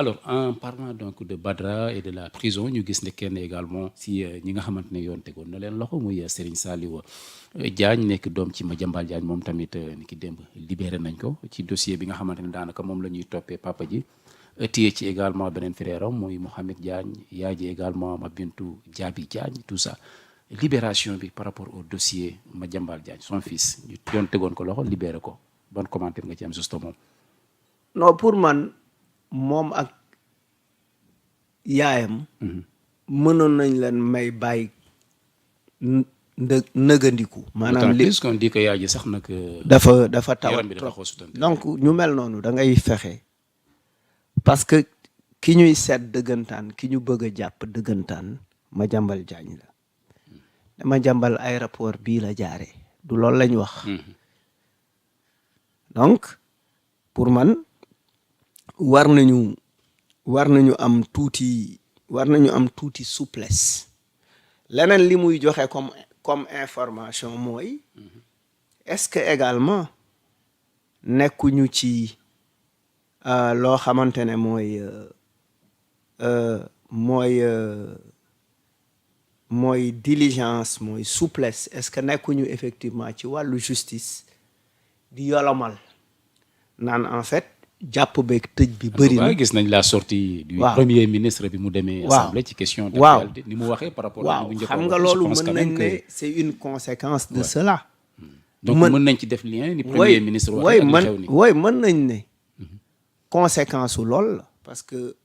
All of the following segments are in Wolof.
alors en parlant donc de Badara et de la prison ñu gis ne kenn également si ñi nga xamante ne yoon tegoon na leen loxo muy Serigne Saliou Diagne nekk doom ci Madiambal Diagne moom tamit ni ki démb libéré nañ ko ci dossier bi nga xamante ne daanaka moom la ñuy toppee papa ji téye ci également beneen frère am muy Mohamed Diagne yaay ji également Mabintou Diaby Diagne tout ça libération bi par rapport au dossier Madiambal Diagne son fils ñu yoon tegoon ko loxo libéré ko ban commentaire nga ci am justement. non pour man moom ak yaayam mënoon nañ leen may bàyyi nëgandiku maanaam li qu'on dit que yaay ji sax nag dafa tawat yaram bi dafa trop xaw a donc ñu mel noonu da ngay fexe parce que ki ñuy seet dëggantaan ki ñu bëgg a jàpp dëggantaan Madiambal Diagne la Madiambal aéroport bii la jaare du loolu lañ wax donc pour man war nañu am tuuti souplesse leneen li muy joxe comme information mooy est-ce que également nekkuñu ci loo xamante ne mooy diligence mooy souplesse est-ce que nekkuñu effectivement ci wàllu justice di yolomal naan en fait jàpp beeg tëj bi bëri na gis nañ la sortie du premier ministre bi mu demee assemblée ci question d'actualité ni mu waxee par rapport waaw xam nga loolu mën nañ ne c'est une conséquence de cela donc mën nañ ci def lien ni premier ministre waxee ak xew ni mën nañ ne conséquence su lool la parce que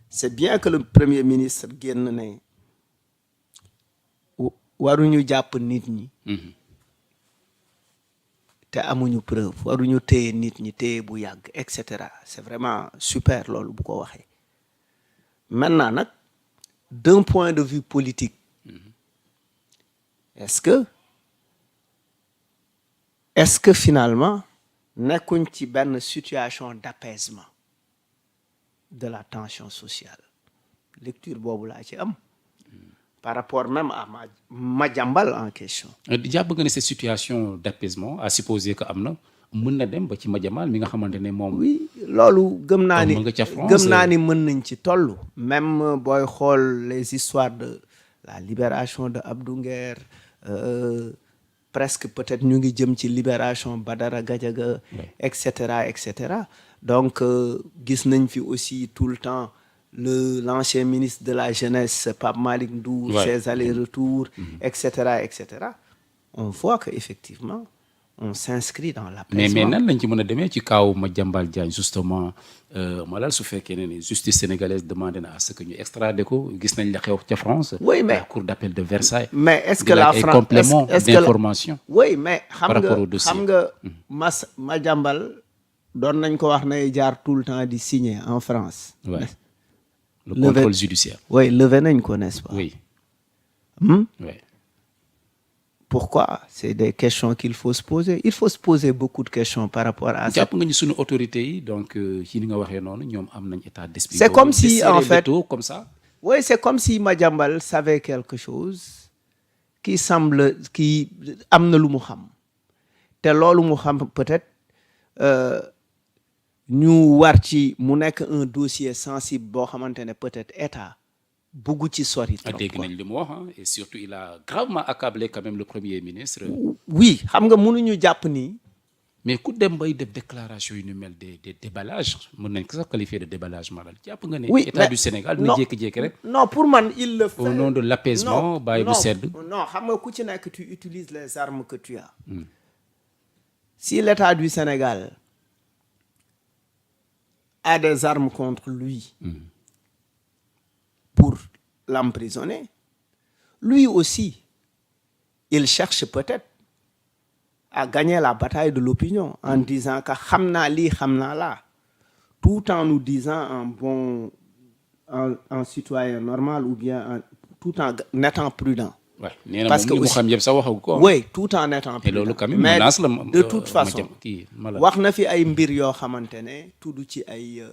c'est bien que le premier ministre génn ne waruñu jàpp nit ñi te amuñu preuve waruñu téye nit ñi téye bu yàgg et cetera c'est vraiment super loolu bu ko waxee maintenant nag d'un point de vue politique est-ce que finalement nekkuñ ci benn situation d'apaisement de la tension sociale lecture boobu laa ci am par rapport même à Madiambal en question. jàpp nga ne cette situation d'apaisement à supposer que am na mën na dem ba ci Madiambal mi nga xamante ne moom. oui loolu gëm naa ni mën nañ ci toll. même booy xool les histoires de la libération de Abdou Nguer presque peut-être ñu ngi jëm ci libération Badara Gadiaga et cetera donc gis nañ fi aussi tout le temps l'ancien ministre de la jeunesse Pape Malick Ndour ses allers-retours et cetera on voit que effectivement on s'inscrit dans l'apaisement. mais nan lañ ci mën a demee ci kaaw Madiambal Diagne justement malal su fekkee ne justice sénégalaise demandé na à ce que ñu extradé ko gis nañ la xew ca France. oui mais la cour d'appel de Versailles. mais est-ce que la France complément d'information. oui mais xam nga Madiambal doon nañ ko wax ne jaar tout le temps di signer en France. le contrôle judiciaire. oui levé nañ ko n'est-ce pas. oui. oui. Pourquoi? C'est des questions qu'il faut se poser. Il faut se poser beaucoup de questions par rapport à ça. jàpp nga ni suñu autorités yi donc ci ni nga waxee noonu ñoom am nañ état d'esprit. C'est comme si en fait comme ça. oui c'est comme si Madiambal savait quelque chose qui am na lu mu xam te loolu mu xam peut-être ñu war ci mu nekk un dossier sensible boo xamante ne peut-être état bugg ci sori trop. dégg nañ li mu wax et surtout il a gravement accablé quand même le premier ministre. oui xam nga mënuñu jàpp ni. mais ku dem bay def déclaration yu ni mel des déballages mën nañ ko sax qualifier de déballage malal jàpp nga ne. oui état du Sénégal dina jékki-jékki rek. non pour man il le fait au nom de l'apaisement bàyyi bu sedd. non xam nga ku ci nekk tu utilises les armes que tu as. si l'état du Sénégal a des armes contre lui. pour l'emprisonner, lui aussi, il cherche peut-être à gagner la bataille de l'opinion en disant que xam naa lii xam naa laa, tout en nous disant en citoyen normal ou bien tout en étant prudent. Ouais, parce que aussi, oui, tout en étant prudent. Mais de toute façon, wax na fi ay mbir yoo xamante ne tudd ci ay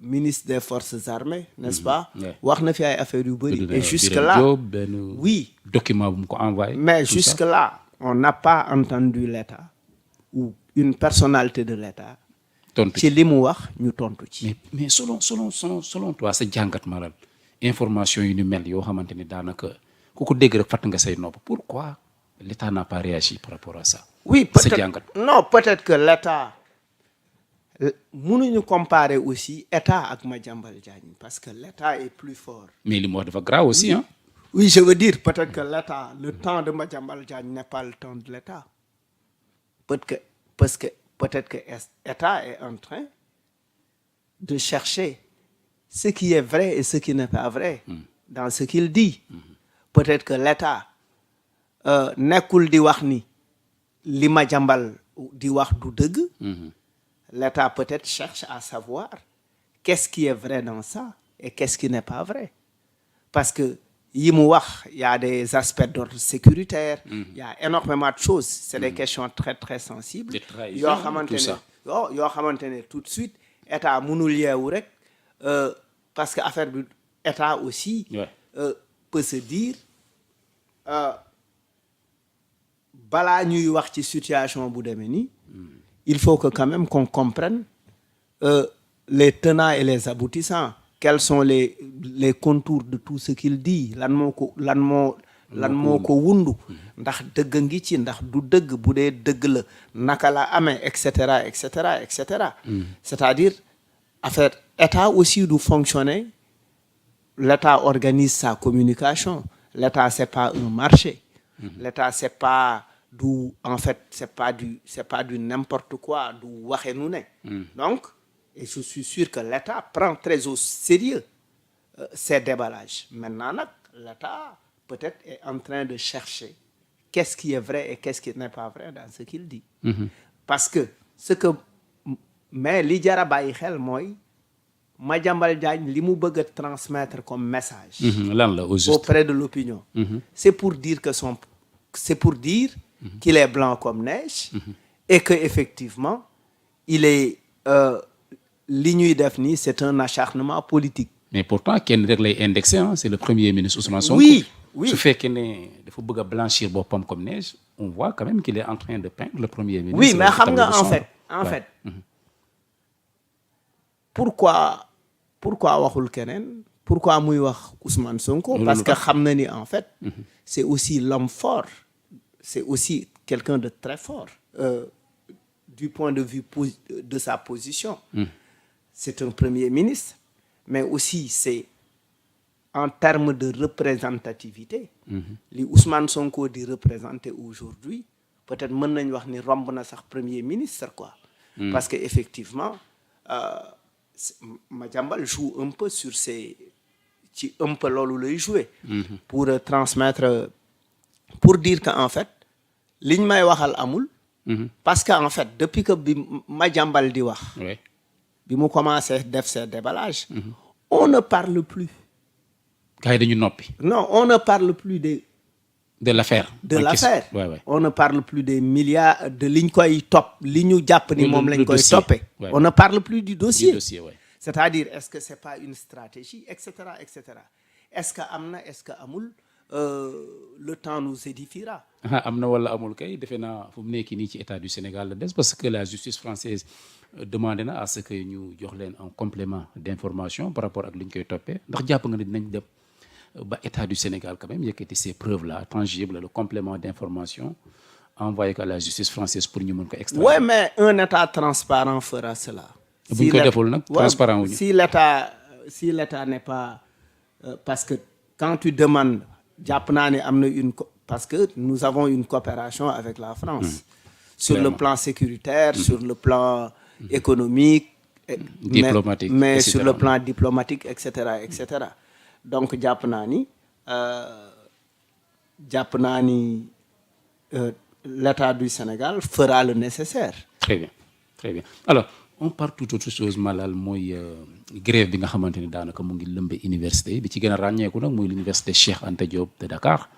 ministre des forces armées, n'est-ce pas? wax na fi ay affaires yu bëri. Et jusque-là, oui. document bu mu ko envoyé. Mais jusque-là, on n'a pas entendu l'État ou une personnalité de l'État tontu ci li mu wax ñu tontu ci. mais selon toi sa jàngat Malal information yu ni mel yoo xamante ni daanaka ku ko dégg rek fàtt nga say nopp pourquoi l'État n'a pas réagi par rapport à ça. oui sa peut-être jàngat. non peut-être que l'État mënuñu comparer aussi État ak Madiambal Diagne parce que l'État est plus fort. mais li mu wax dafa grave aussi hein. Oui, je veux dire peut-être que l'État, le temps de Madiambal Diagne n'est pas le temps de l'État. Peut-être que l'État est en train de chercher ce qui est vrai et ce qui n'est pas vrai dans ce qu'il dit. Peut-être que l'État nekkul di wax ni li Madiambal di wax du dëgg. L'État peut-être cherche à savoir qu'est-ce qui est vrai dans ça et qu'est-ce qui n'est pas vrai. Parce que yi mu wax y a des aspects d'ordre sécuritaire. Il y a énormément de choses. C'est des questions très très sensibles. yoo xamante ne tout de suite État mënul yeewu rek parce que affaire bi État aussi. peut se dire balaa ñuy wax ci situation bu demee nii. il faut que quand même qu'on comprenne les tenants et les aboutissants. Quels sont les contours de tout ce qu'il dit lan moo ko wundu ndax dëgg ngi ci ndax du dëgg bu dee dëgg la naka la amee et cetera et cetera et cetera. C'est-à-dire affaire État aussi du fonctionner. L'État organise sa communication. L'État c'est pas un marché. L'État c'est pas du n'importe quoi du waxe nu ne. Donc et je suis sûr que l'État prend très au sérieux ces déballages. Maintenant nag l'État peut-être est en train de chercher qu'est-ce qui est vrai et qu'est-ce qui n'est pas vrai dans ce qu'il dit. Parce que mais li jar a bàyyi xel mooy Madiambal Diagne li mu bëgg a transmettre comme message. lan la au juste auprès de l'opinion. C'est pour dire qu'il est blanc comme neige. Et que effectivement il est li ñuy def nii c'est un acharnement politique. mais pourtant kenn rek lay indexé hein, c'est le premier ministre Ousmane Sonko. oui su fekkee ne dafa bëgg a blanchir boppam comme neige on voit quand même qu'il est en train de peindre le premier ministre. oui mais xam nga en fait pourquoi waxul keneen pourquoi muy wax Ousmane Sonko. parce que xam na ni en fait. c'est aussi l'homme fort. C'est aussi quelqu'un de très fort du point de vue de sa position. C'est un premier ministre, mais aussi c'est en termes de représentativité. Li Ousmane Sonko di représenter aujourd'hui peut-être mën nañu wax ni romb na sax premier ministre quoi. Parce que effectivement Madiambal joue un peu sur ci un peu loolu lay jouer. Pour transmettre pour dire que en fait liñ may waxal amul. Parce que en fait depuis que bi Madiambal di wax. bi mu commencé def ses déballages. On ne parle plus. gars yi dañu noppi. Non, on ne parle plus de l'affaire. On ne parle plus des milliards de liñ koy topp li ñu jàpp ni moom lañ koy toppee. On ne parle plus du dossier. C'est-à-dire est-ce que c'est pas une stratégie et cetera et cetera. Est-ce que am na est-ce que amul le temps nous édifiera. am na wala amul kay defe naa fu mu nekk nii ci état du Sénégal la des parce que la justice française demandé na à ce que ñu jox leen un complément d'information par rapport ak li ñu koy toppee ndax jàpp nga ne dinañ dem ba état du Sénégal quand même yëkkati ces preuves là tangibles le complément d'information envoyé à la justice française pour ñu mën ko extraire. Oui mais un état transparent fera cela. bu ñu ko deful nag transparent wuñu. si l'état n'est pas parce que quand tu demandes jàpp naa ne am na parce que nous avons une coopération avec la France. Sur le plan sécuritaire, sur le plan économique, diplomatique, mais sur le plan diplomatique, etc., etc. Donc jàpp naa ni l'État du Sénégal fera le nécessaire. Très bien, très bien. Alors on parle tout autre chose Malal mooy grève bi nga xamante ni daanaka mu ngi lëmbe université bi ci gën a ràññeeku nag muy l'université Cheikh Anta Diop de Dakar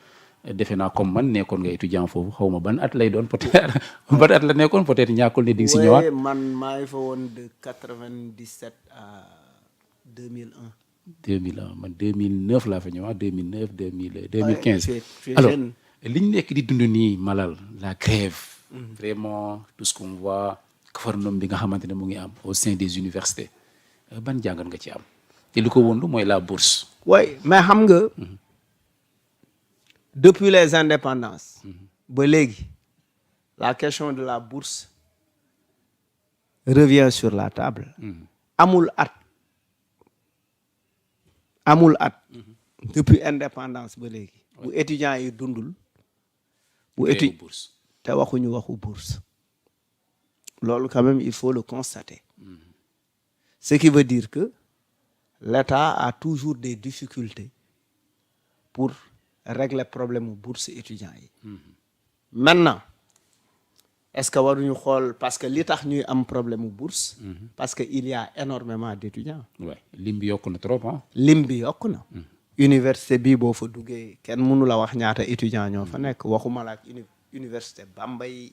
defe naa comme man nekkoon nga étudiant foofu xaw ma ban at lay doon peut-être ban at la nekkoon peut-être ñàkkul ne di nga si ñëwaat. man maa ngi fa woon de 97 à 2001. 2001 man 2009 laa fa ñëwaat 2009 2015. alors li ñu nekk di dund nii Malal la grève. Vraiment tout ce qu'on voit farnum bi nga xamante ne mu ngi am au sein des universités ban jàngat nga ci am te li ko wundu mooy la bourse. oui mais xam nga depuis les indépendances ba léegi la question de la bourse revient sur la table. amul at depuis indépendance ba léegi bu étudiants yi dundul bu bourse te waxuñu waxu bourse loolu quand même il faut le constater. Ce qui veut dire que l'État a toujours des difficultés pour régler problème mu bourse étudiants yi. Maintenant est-ce que waruñu xool parce que li tax ñuy am problème mu bourse. parce que il y a énormément d'étudiants. ouais lim bi yokku na trop ah. lim bi yokku na. université bii boo fa duggee kenn mënu la wax ñaata étudiants ñoo fa nekk waxuma la ak université Bambey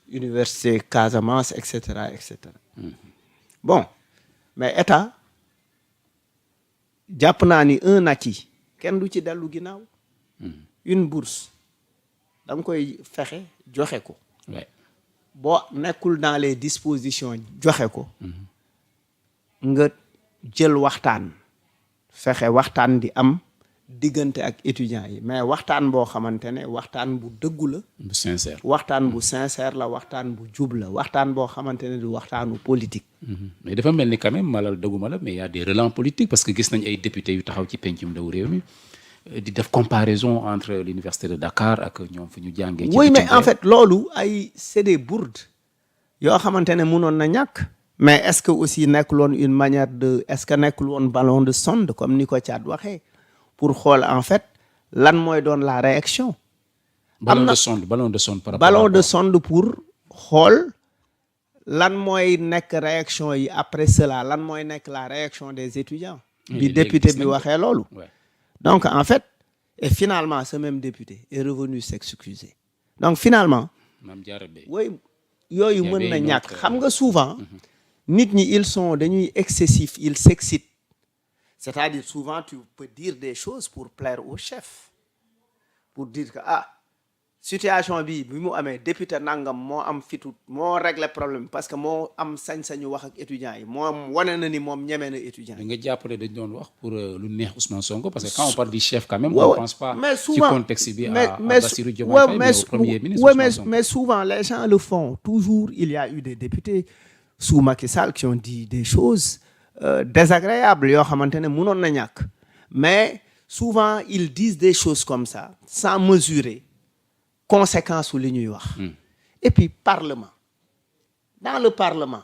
université Casamance et cetera et cetera. Bon mais état jàpp naa ni un acquis kenn du ci dellu ginnaaw. une bourse da nga koy fexe joxe ko. boo nekkul dans les dispositions joxe ko. nga jël waxtaan fexe waxtaan di am diggante ak étudiants yi mais waxtaan boo xamante ne waxtaan bu dëggu la. bu sincère waxtaan bu sincère la waxtaan bu jub la waxtaan boo xamante ne du waxtaanu politique. mais dafa mel ni quand même malal dëgguma la mais y a des relents politiques parce que gis nañ ay députés yu taxaw ci pencum ndaw réew mi di def comparaison entre l'université de Dakar ak ñoom fu ñu jàngee. ci oui mais en fait loolu ay c'est des bourdes yoo xamante ne mënoon na ñàkk. mais est-ce que aussi nekkul woon une manière de est-ce que nekkul woon ballon de sonde comme ni ko Thiat waxee pour xool en fait lan mooy doon la réaction. ballon de sonde par rapport ballon de sonde pour xool lan mooy nekk réaction yi après cela lan mooy nekk la réaction des étudiants. bi député bi waxee loolu. donc en fait et finalement ce même député est revenu s'excuser donc finalement. oui yooyu mën na ñàkk xam nga souvent. nit ñi ils sont dañuy excessifs ils s'excitent c'est-à-dire souvent tu peux dire des choses pour plaire au chef pour dire que situation bi mu amee député nangam moo am fitu moo régler problème parce que moo am sañ-sañu wax ak étudiants yi moom wane na ni moom ñeme na étudiants yi. nga jàppale dañ doon wax pour lu neex Ousmane Sonko parce que quand on parle du chef quand même on pense pas ci contexte bi à Bassirou Diomaye Faye mais au premier ministre Ousmane Sonko. mais souvent les gens le font toujours il y a eu des députés sous Macky Sall qui ont dit des choses désagréables yoo xamante ne mënoon na ñàkk mais souvent ils disent des choses comme ça sans mesurer conséquences su li ñuy wax. et puis parlement dans le parlement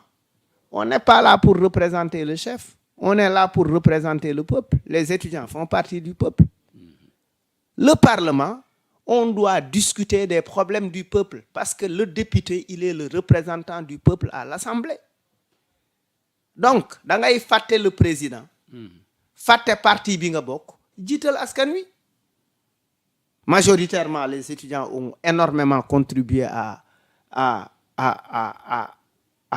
on n'est pas là pour représenter le chef on est là pour représenter le peuple les étudiants font partie du peuple. Le parlement on doit discuter des problèmes du peuple parce que le député il est le représentant du peuple à l'Assemblée. Donc da ngay fàtte le président fàtte parti bi nga bokk jiital askan wi. Majoritairement les étudiants ont énormément contribué à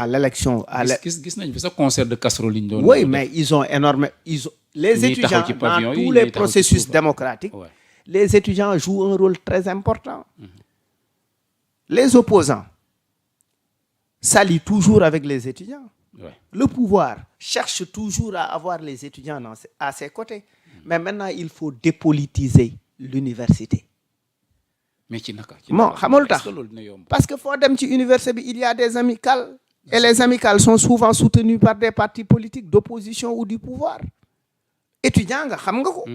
l'élection. gis nañ fi sa concert de casserole ñu doon. Oui mais ils ont les étudiants dans tous les processus démocratiques. Les étudiants jouent un rôle très important. Les opposants s'allient toujours avec les étudiants. Le pouvoir cherche toujours à avoir les étudiants à ses côtés. Mais maintenant, il faut dépolitiser l'université. Mais ci naka xamul tax parce que foo dem ci université bi il y a des amicales. Et les amicales sont souvent soutenues par des partis politiques d'opposition ou du pouvoir. Étudiant nga xam nga ko.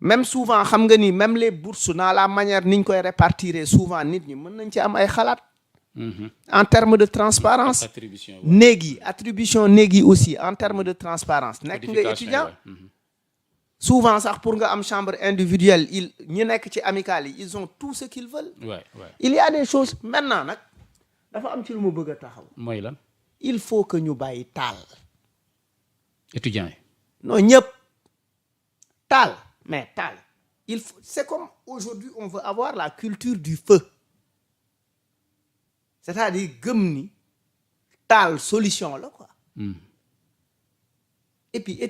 Même souvent xam nga ni même les bourses dans la manière niñ koy répartir souvent nit ñi mën nañ ci am ay xalaat. En termes de transparence attribution néeg yi aussi en termes de transparence nekk nga étudiant. Souvent sax pour nga am chambre individuelle ñi nekk ci amicale yi ils ont tout ce qu'ils veulent. Il y a des choses maintenant nag dafa am ci lu mu bëgg a taxaw. mooy lan. il faut que ñu bàyyi taal. étudiants yi. non ñëpp taal mais taal il faut c'est comme aujourd'hui on veut avoir la culture du feu c'est-à-dire gëm ni taal solution la quoi. Et puis